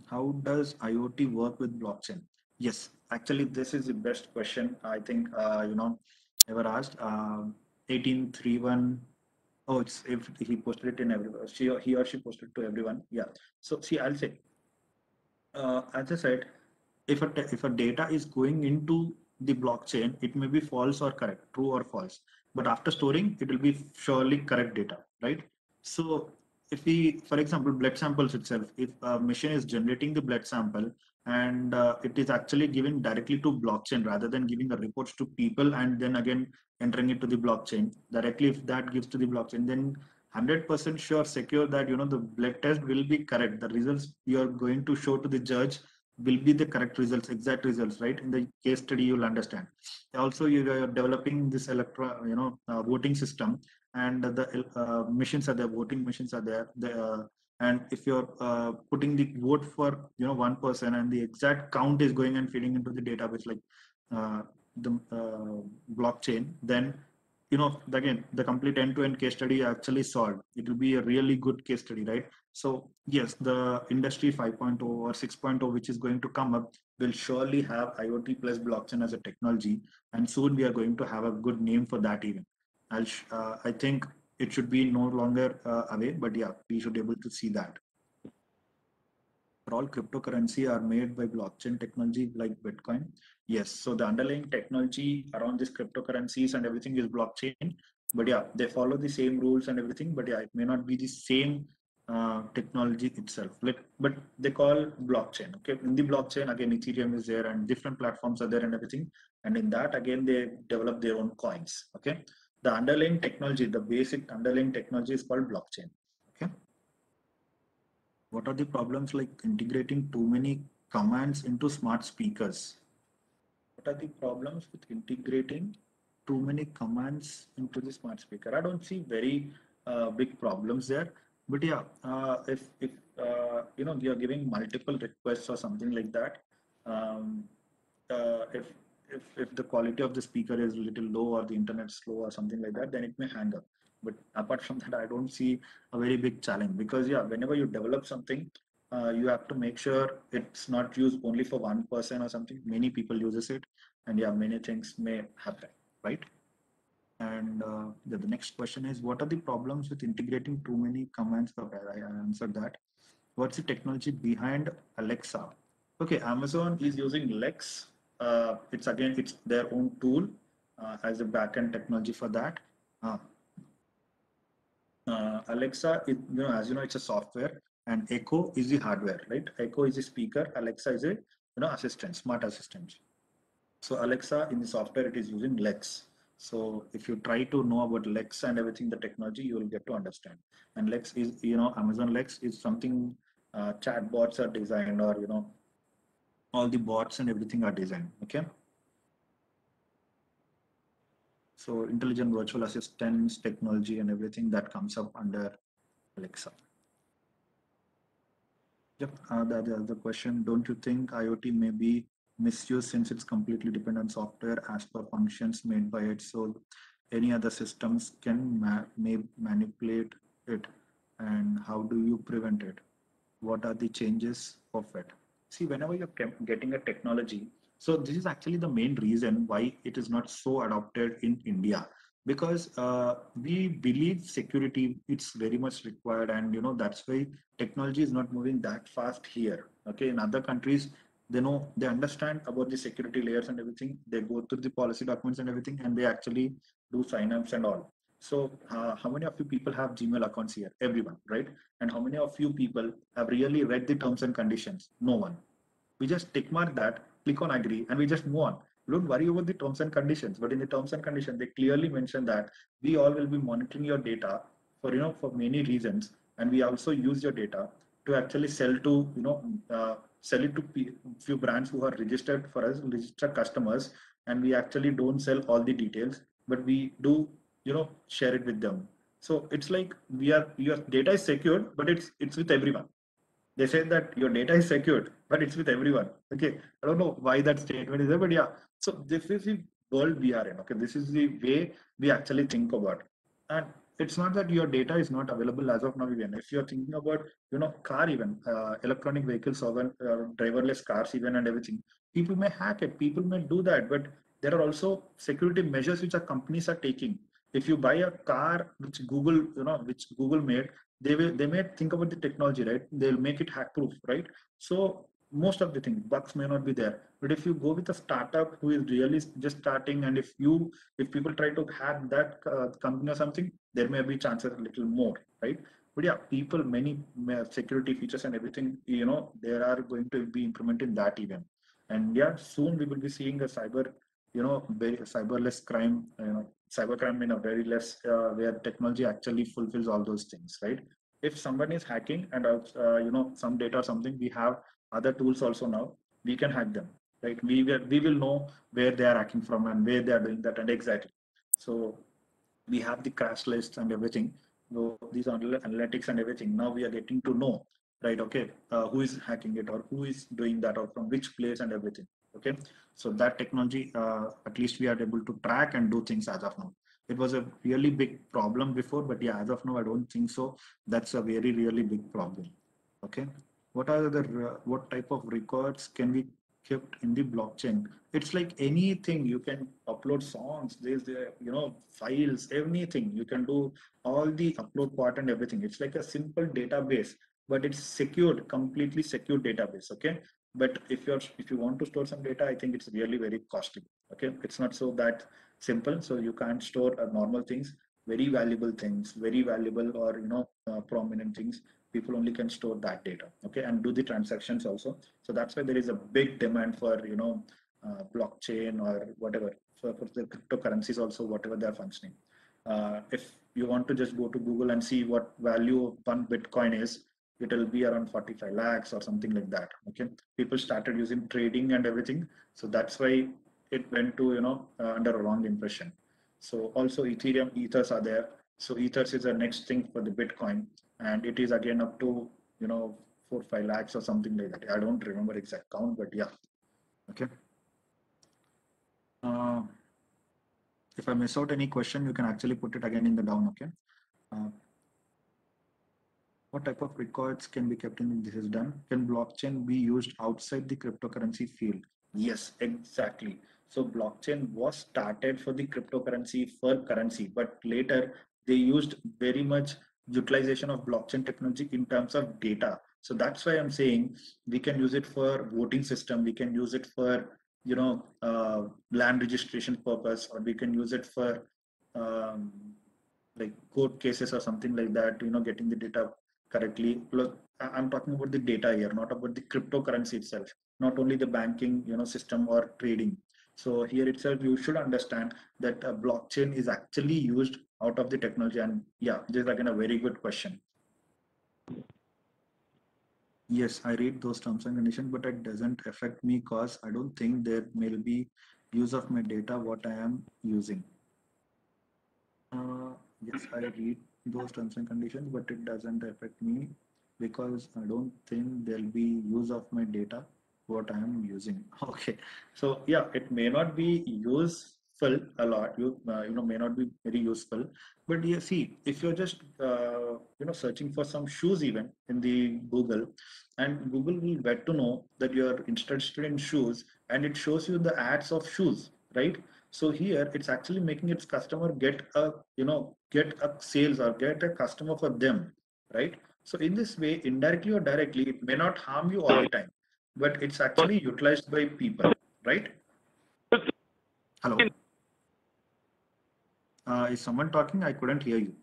How does IoT work with blockchain? Yes, actually, this is the best question I think ever asked. 1831. Oh, it's if he posted it in everyone. He or she posted to everyone. Yeah. So see, I'll say, as I said, if a data is going into the blockchain, it may be false or correct, true or false. But after storing, it will be surely correct data, right? So if we, for example, blood samples itself, if a machine is generating the blood sample, and it is actually giving directly to blockchain rather than giving the reports to people and then again entering it to the blockchain directly, if that gives to the blockchain, then 100% sure, secure that the blood test will be correct. The results you are going to show to the judge will be the correct results, exact results, right? In the case study, you'll understand. Also, you are developing this voting system, and the machines are there, voting machines are there. And if you're putting the vote for one person, and the exact count is going and feeding into the database, like the blockchain, then again, the complete end-to-end case study actually solved. It will be a really good case study, right? So yes, the industry 5.0 or 6.0, which is going to come up, will surely have IoT plus blockchain as a technology, and soon we are going to have a good name for that even. I think it should be no longer away, but yeah, we should be able to see that. All cryptocurrency are made by blockchain technology like Bitcoin. Yes, so the underlying technology around this cryptocurrencies and everything is blockchain. But yeah, they follow the same rules and everything. But yeah, it may not be the same technology itself. But they call blockchain. Okay, in the blockchain again, Ethereum is there and different platforms are there and everything. And in that again, they develop their own coins. Okay, the underlying technology, the basic underlying technology is called blockchain. Okay. What are the problems like integrating too many commands into smart speakers? What are the problems with integrating too many commands into the smart speaker? I don't see very big problems there. But yeah, if you're giving multiple requests or something like that, um, if the quality of the speaker is a little low or the internet slow or something like that, then it may hang up. But apart from that, I don't see a very big challenge, because yeah, whenever you develop something, you have to make sure it's not used only for one person or something. Many people uses it, and yeah, many things may happen, right? And the next question is, what are the problems with integrating too many commands? Okay, I answered that. What's the technology behind Alexa? Okay, Amazon is using Lex. It's their own tool as a backend technology for that. Uh, Alexa, as you know, it's a software, and Echo is the hardware, right? Echo is a speaker. Alexa is a assistant, smart assistant. So Alexa in the software, it is using Lex. So if you try to know about Lex and everything, the technology, you will get to understand. And Lex is, Amazon Lex is something chatbots are designed, or all the bots and everything are designed. Okay. So intelligent virtual assistants, technology, and everything that comes up under Alexa. Yep. The other question, don't you think IoT may be misused since it's completely dependent on software as per functions made by it? So any other systems can may manipulate it, and how do you prevent it? What are the changes of it? See, whenever you're getting a technology, so this is actually the main reason why it is not so adopted in India, because we believe security, it's very much required, and that's why technology is not moving that fast here. Okay, in other countries, they understand about the security layers and everything. They go through the policy documents and everything, and they actually do signups and all. So how many of you people have Gmail accounts here? Everyone, right? And how many of you people have really read the terms and conditions? No one. We just tick mark that, click on agree, and we just move on. We don't worry about the terms and conditions. But in the terms and conditions, they clearly mention that we all will be monitoring your data for many reasons, and we also use your data to actually sell to sell it to few brands who are registered for us, registered customers, and we actually don't sell all the details, but we do share it with them. So it's like your data is secured, but it's with everyone. They say that your data is secured, but it's with everyone. Okay, I don't know why that statement is there, but yeah. So this is the world we are in. Okay, this is the way we actually think about. And it's not that your data is not available as of now. Even if you're thinking about, car, even electronic vehicles, or driverless cars, even, and everything, people may hack it. People may do that, but there are also security measures which our companies are taking. If you buy a car which Google made, they may think about the technology, right? They'll make it hack proof, right? So most of the things, bugs may not be there. But if you go with a startup who is really just starting, and if people try to hack that company or something, there may be chances a little more, right? But yeah, people, many security features and everything, there are going to be implemented that even. And yeah, soon we will be seeing a very cyberless crime, cybercrime in a very less, where technology actually fulfills all those things, right? If someone is hacking and some data or something, we have other tools also now. We can hack them, right? We will know where they are hacking from and where they are doing that, and exactly. So we have the crash lists and everything. So these are analytics and everything. Now we are getting to know, right? Okay, who is hacking it, or who is doing that, or from which place and everything. Okay, so that technology, at least we are able to track and do things as of now. It was a really big problem before, but yeah, as of now, I don't think so. That's a very really big problem. Okay, what type of records can we kept in the blockchain? It's like anything. You can upload songs, there's the files, anything you can do, all the upload part and everything. It's like a simple database, but it's secured, completely secured database. Okay, but if you want to store some data, I think it's really very costly. Okay, it's not so that simple. So you can't store normal things, very valuable things, very valuable, or prominent things. People only can store that data, okay, and do the transactions also. So that's why there is a big demand for blockchain or whatever, for the cryptocurrencies also, whatever they are functioning. If you want to just go to Google and see what value of one Bitcoin is, it will be around 45 lakhs or something like that. Okay, people started using trading and everything, so that's why it went to under a wrong impression. So also Ethereum, ethers are there. So ethers is the next thing for the Bitcoin, and it is again up to 4 5 lakhs or something like that. I don't remember exact count, but yeah. Okay. Uh, if I miss out any question, you can actually put it again in the down. Okay. Uh, what type of records can be kept in this is done? Can blockchain be used outside the cryptocurrency field? Yes, exactly. So blockchain was started for the cryptocurrency for currency, but later they used very much utilization of blockchain technology in terms of data. So that's why I'm saying we can use it for voting system, we can use it for land registration purpose, or we can use it for um, like court cases or something like that, getting the data correctly. Look, I'm talking about the data here, not about the cryptocurrency itself, not only the banking, system or trading. So here itself, you should understand that blockchain is actually used out of the technology. And yeah, this is again a very good question. Yes, I read those terms and conditions, but it doesn't affect me because I don't think there will be use of my data what I am using. Yes, I read those terms and conditions, but it doesn't affect me because I don't think there'll be use of my data what I am using. Okay, so yeah, it may not be useful a lot. May not be very useful, but you see, if you're just searching for some shoes even in the Google, and Google will get to know that you're interested in shoes, and it shows you the ads of shoes, right? So here it's actually making its customer get a sales or get a customer for them, right? So in this way, indirectly or directly, it may not harm you all the time, but it's actually utilized by people, right? Hello, is someone talking? I couldn't hear you.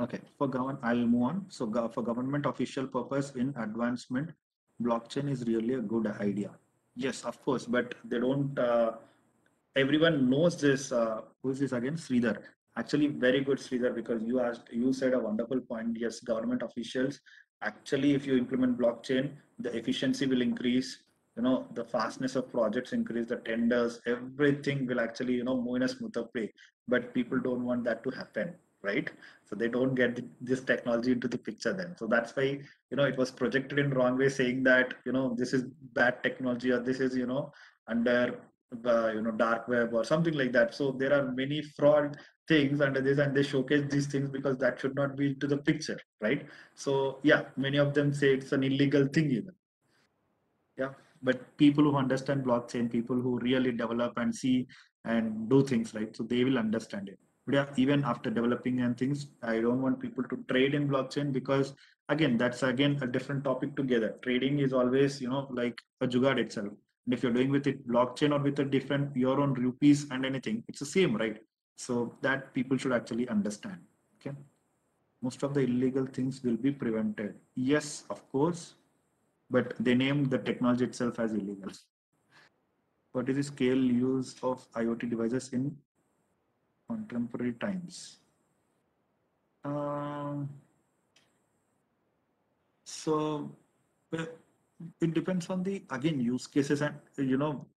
Okay, I'll move on. So for government official purpose in advancement, blockchain is really a good idea. Yes, of course, but they don't. Everyone knows this. Who is this again? Sridhar. Actually, very good, Sridhar, because you said a wonderful point. Yes, government officials. Actually, if you implement blockchain, the efficiency will increase. the fastness of projects increase, the tenders, everything will actually move in a smoother way. But people don't want that to happen, right? So they don't get this technology into the picture then. So that's why it was projected in wrong way, saying that this is bad technology, or this is under the dark web or something like that. So there are many fraud things under this, and they showcase these things because that should not be into the picture, right? So yeah, many of them say it's an illegal thing even. Yeah, but people who understand blockchain, people who really develop and see and do things, right? So they will understand it. But yeah, even after developing and things, I don't want people to trade in blockchain, because again, that's again a different topic together. Trading is always, like a jugaad itself. And if you're doing with it blockchain or with a different your own rupees and anything, it's the same, right? So that people should actually understand. Okay. Most of the illegal things will be prevented. Yes, of course, but they named the technology itself as illegal. What is the scale use of IoT devices in contemporary times? Um, so uh, it depends on the again use cases and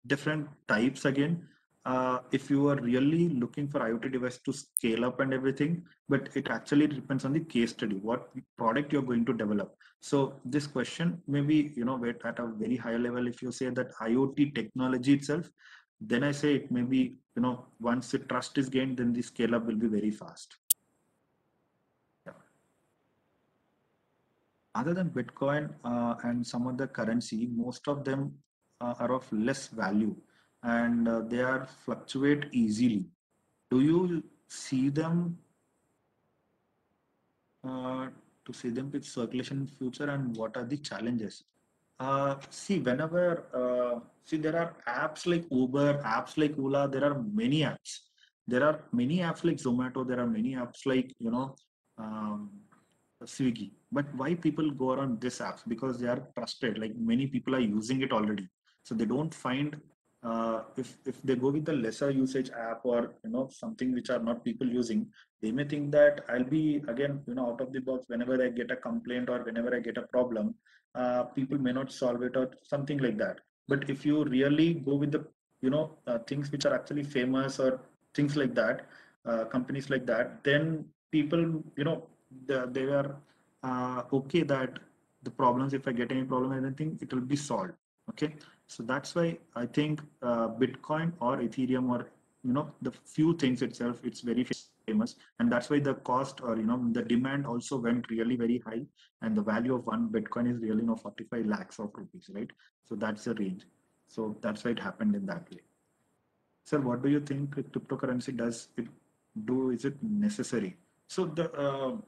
different types again. If you are really looking for IoT device to scale up and everything, but it actually depends on the case study, what product you're going to develop. So this question maybe at a very high level, if you say that IoT technology itself, then I say it may be once the trust is gained, then the scale up will be very fast. Yeah. Other than Bitcoin and some other currency, most of them are of less value, and they are fluctuate easily. Do you see them uh, to see them with circulation in future, and what are the challenges? See, whenever see there are apps like Uber, apps like Ola, there are many apps. There are many apps like Zomato. There are many apps like um, Swiggy. But why people go around these apps? Because they are trusted. Like many people are using it already, so they don't find if they go with the lesser usage app, or something which are not people using, they may think that I'll be again out of the box. Whenever I get a complaint or whenever I get a problem, people may not solve it or something like that. But if you really go with the things which are actually famous or things like that, companies like that, then people they are okay that the problems, if I get any problem or anything, it will be solved. Okay, so that's why I think Bitcoin or Ethereum, or the few things itself, it's very famous, and that's why the cost, or the demand also went really very high, and the value of one Bitcoin is really 45 lakhs of rupees, right? So that's the range. So that's why it happened in that way. Sir, what do you think cryptocurrency does it do? Is it necessary? So the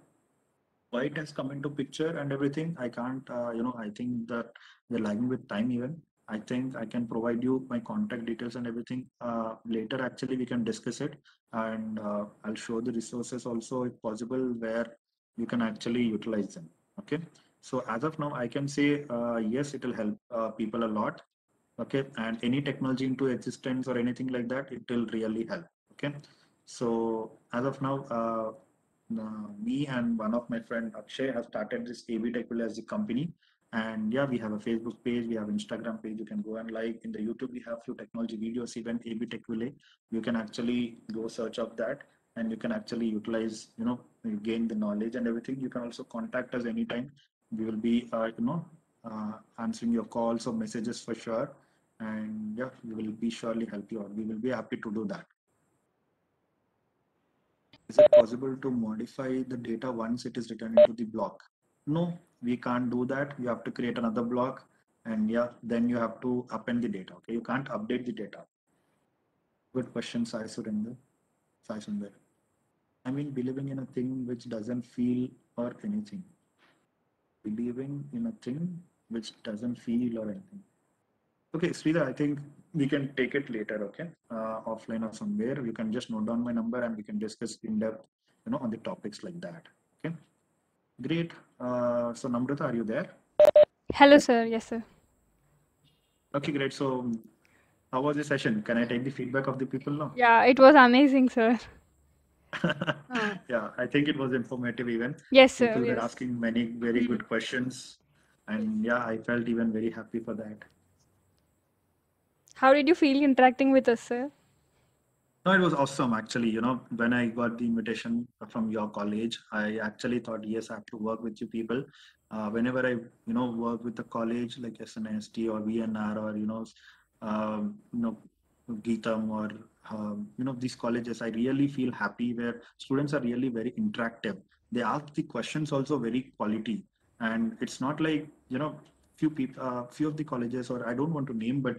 why it has come into picture and everything, I can't, I think that we're lagging with time even. I think I can provide you my contact details and everything later. Actually, we can discuss it, and I'll show the resources also, if possible, where you can actually utilize them. Okay. So as of now, I can say yes, it will help people a lot. Okay, and any technology into existence or anything like that, it will really help. Okay, so as of now, me and one of my friend Akshay have started this AB Tech Village as a company, and yeah, we have a Facebook page, we have Instagram page. You can go and like in the YouTube. We have few technology videos, even AB Tech Village. You can actually go search up that, and you can actually utilize, you gain the knowledge and everything. You can also contact us anytime. We will be, answering your calls or messages for sure, and yeah, we will be surely help you out. We will be happy to do that. Is it possible to modify the data once it is written into the block? No, we can't do that. You have to create another block, and yeah, then you have to append the data. Okay, you can't update the data. Good question, Sai Surinder. Sai Sundar. I mean, believing in a thing which doesn't feel or anything. Believing in a thing which doesn't feel or anything. Okay, Sridhar, I think we can take it later, okay? Offline or somewhere. You can just note down my number and we can discuss in depth, on the topics like that. Okay, great. So Namrata, are you there? Hello, sir. Yes, sir. Okay, great. So how was the session? Can I take the feedback of the people now? Yeah, it was amazing, sir. Yeah, I think it was informative even. Yes, sir. People were Yes. asking many very good questions. And yeah, I felt even very happy for that. How did you feel interacting with us, sir? No, it was awesome actually. When I got the invitation from your college, I actually thought, yes, I have to work with you people. Whenever I, work with a college like SNST or VNR or, um, you know, Geetam or, these colleges, I really feel happy where students are really very interactive. They ask the questions also very quality. And it's not like, few people, few of the colleges, or I don't want to name, but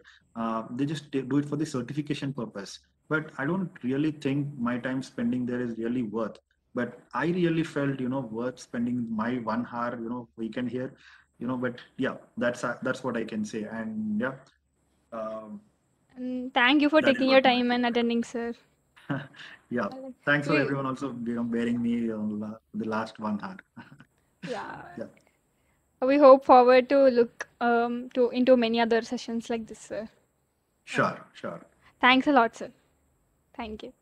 they just do it for the certification purpose, but I don't really think my time spending there is really worth. But I really felt, worth spending my 1 hour, weekend here, but yeah, that's what I can say. And yeah, um, And thank you for that is taking what your my time and attending, sir. yeah. Like, Thanks for we, everyone also, bearing me on the last 1 hour. yeah, Yeah, we hope forward to look to into many other sessions like this, sir. Uh, sure, sure. Thanks a lot, sir. Thank you.